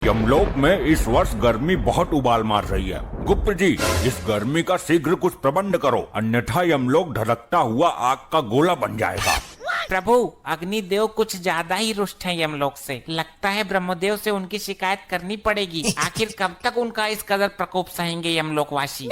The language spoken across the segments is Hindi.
यमलोक में इस वर्ष गर्मी बहुत उबाल मार रही है। गुप्त जी, इस गर्मी का शीघ्र कुछ प्रबंध करो, अन्यथा यमलोक धड़कता हुआ आग का गोला बन जाएगा। प्रभु, अग्निदेव कुछ ज्यादा ही रुष्ट हैं यमलोक से। लगता है ब्रह्मदेव से उनकी शिकायत करनी पड़ेगी। आखिर कब तक उनका इस कदर प्रकोप सहेंगे यमलोकवासी?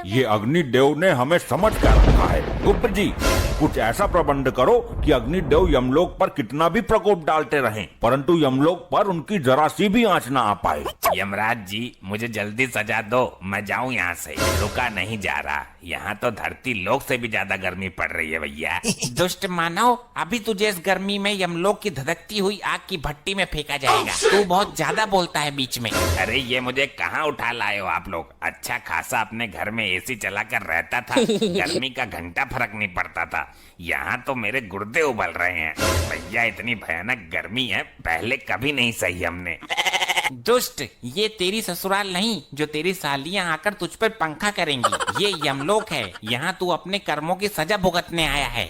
ये अग्निदेव ने हमें समझ कर रखा है। गुप्त जी, कुछ ऐसा प्रबंध करो कि अग्निदेव यमलोक पर कितना भी प्रकोप डालते रहें, परंतु यमलोक पर उनकी जरा सी भी आंच न आ पाए। यमराज जी, मुझे जल्दी सजा दो, मैं जाऊं यहाँ से। रुका नहीं जा रहा। यहाँ तो धरती लोक से भी ज्यादा गर्मी पड़ रही है भैया। दुष्ट मानव, अभी तुझे इस गर्मी में यमलोक की धधकती हुई आग की भट्टी में फेंका जाएगा। तू बहुत ज्यादा बोलता है बीच में। अरे ये मुझे कहाँ उठा लाए हो आप लोग? अच्छा खासा अपने घर में एसी चलाकर रहता था, गर्मी का घंटा फर्क नहीं पड़ता था। यहाँ तो मेरे गुर्दे उबल रहे हैं भैया। इतनी भयानक गर्मी है, पहले कभी नहीं सही हमने। दुष्ट, ये तेरी ससुराल नहीं जो तेरी सालियां आकर तुझ पर पंखा करेंगी। ये यमलोक है, यहाँ तू अपने कर्मों की सजा भुगतने आया है।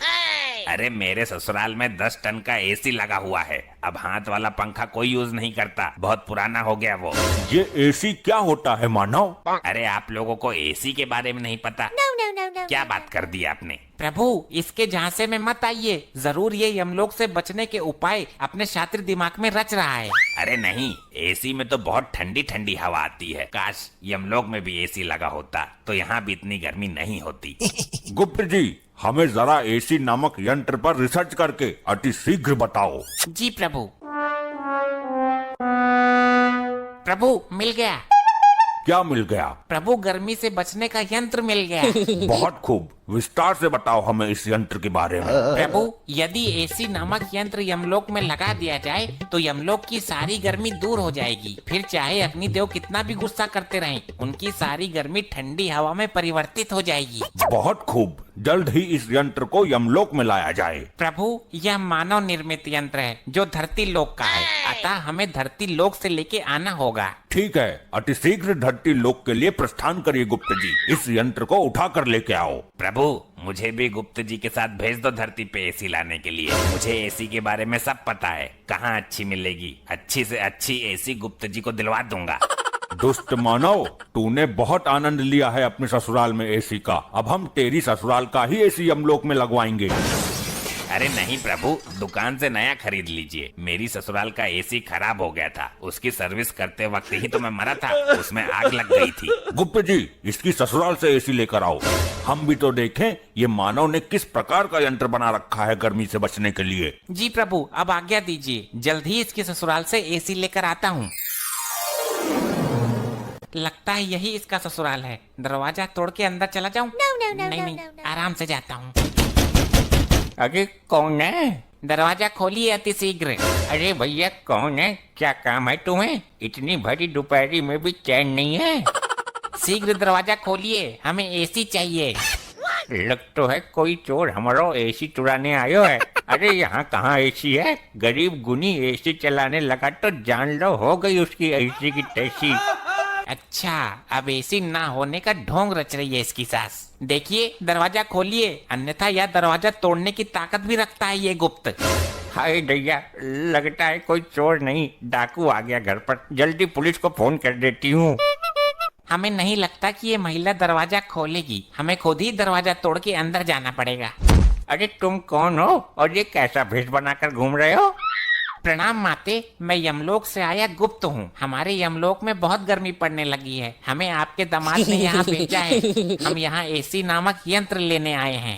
अरे मेरे ससुराल में 10 टन का एसी लगा हुआ है। अब हाथ वाला पंखा कोई यूज नहीं करता, बहुत पुराना हो गया वो। ये एसी क्या होता है मानव? अरे आप लोगों को एसी के बारे में नहीं पता? क्या बात कर दी आपने? प्रभु, इसके झांसे में मत आइए। जरूर ये यमलोक से बचने के उपाय अपने शातिर दिमाग में रच रहा है। अरे नहीं, एसी में तो बहुत ठंडी ठंडी हवा आती है। काश यमलोक में भी एसी लगा होता तो यहाँ भी इतनी गर्मी नहीं होती। गुप्त जी, हमें जरा एसी नामक यंत्र पर रिसर्च करके अति शीघ्र बताओ। जी प्रभु। प्रभु, मिल गया। क्या मिल गया? प्रभु, गर्मी से बचने का यंत्र मिल गया। बहुत खूब, विस्तार से बताओ हमें इस यंत्र के बारे में। प्रभु, यदि एसी नामक यंत्र यमलोक में लगा दिया जाए तो यमलोक की सारी गर्मी दूर हो जाएगी। फिर चाहे अग्निदेव कितना भी गुस्सा करते रहें, उनकी सारी गर्मी ठंडी हवा में परिवर्तित हो जाएगी। बहुत खूब, जल्द ही इस यंत्र को यमलोक में लाया जाए। प्रभु, यह मानव निर्मित यंत्र है जो धरती लोक का है, अतः हमें धरती लोक से लेके आना होगा। ठीक है, अति शीघ्र धरती लोक के लिए प्रस्थान करिए गुप्त जी। इस यंत्र को उठा कर लेके आओ। प्रभु, मुझे भी गुप्त जी के साथ भेज दो धरती पे एसी लाने के लिए। मुझे एसी के बारे में सब पता है, कहाँ अच्छी मिलेगी। अच्छी से अच्छी एसी गुप्त जी को दिलवा दूंगा। दुष्ट मानव, तूने बहुत आनंद लिया है अपने ससुराल में एसी का। अब हम तेरी ससुराल का ही एसी यमलोक में लगवाएंगे। अरे नहीं प्रभु, दुकान से नया खरीद लीजिए। मेरी ससुराल का एसी खराब हो गया था, उसकी सर्विस करते वक्त ही तो मैं मरा था, उसमें आग लग गई थी। गुप्त जी, इसकी ससुराल से एसी लेकर आओ, हम भी तो देखें ये मानव ने किस प्रकार का यंत्र बना रखा है गर्मी से बचने के लिए। जी प्रभु, अब आज्ञा दीजिए, जल्द ही इसके ससुराल से एसी लेकर आता हूँ। लगता है यही इसका ससुराल है। दरवाजा तोड़ के अंदर चला जाऊं? नहीं, आराम से जाता हूँ। अरे कौन है? दरवाजा खोलिए अति शीघ्र। अरे भैया कौन है? क्या काम है तुम्हें? इतनी भरी दोपहरी में भी चैन नहीं है? शीघ्र दरवाजा खोलिए, हमें एसी चाहिए। लग तो है कोई चोर हमारो एसी चुराने आयो है। अरे यहाँ कहाँ एसी है? गरीब गुनी एसी चलाने लगा तो जान लो हो गई उसकी एसी की तैसी। अच्छा, अब एसी ना होने का ढोंग रच रही है इसकी सास। देखिए, दरवाजा खोलिए, अन्यथा यह दरवाजा तोड़ने की ताकत भी रखता है ये गुप्त। हाय दैया, लगता है कोई चोर नहीं डाकू आ गया घर पर। जल्दी पुलिस को फोन कर देती हूँ। हमें नहीं लगता कि ये महिला दरवाजा खोलेगी, हमें खुद ही दरवाजा तोड़ के अंदर जाना पड़ेगा। अरे तुम कौन हो और ये कैसा भेष बनाकर घूम रहे हो? प्रणाम माते, मैं यमलोक से आया गुप्त हूँ। हमारे यमलोक में बहुत गर्मी पड़ने लगी है, हमें आपके दामाद ने यहाँ भेजा है। हम यहाँ एसी नामक यंत्र लेने आए हैं।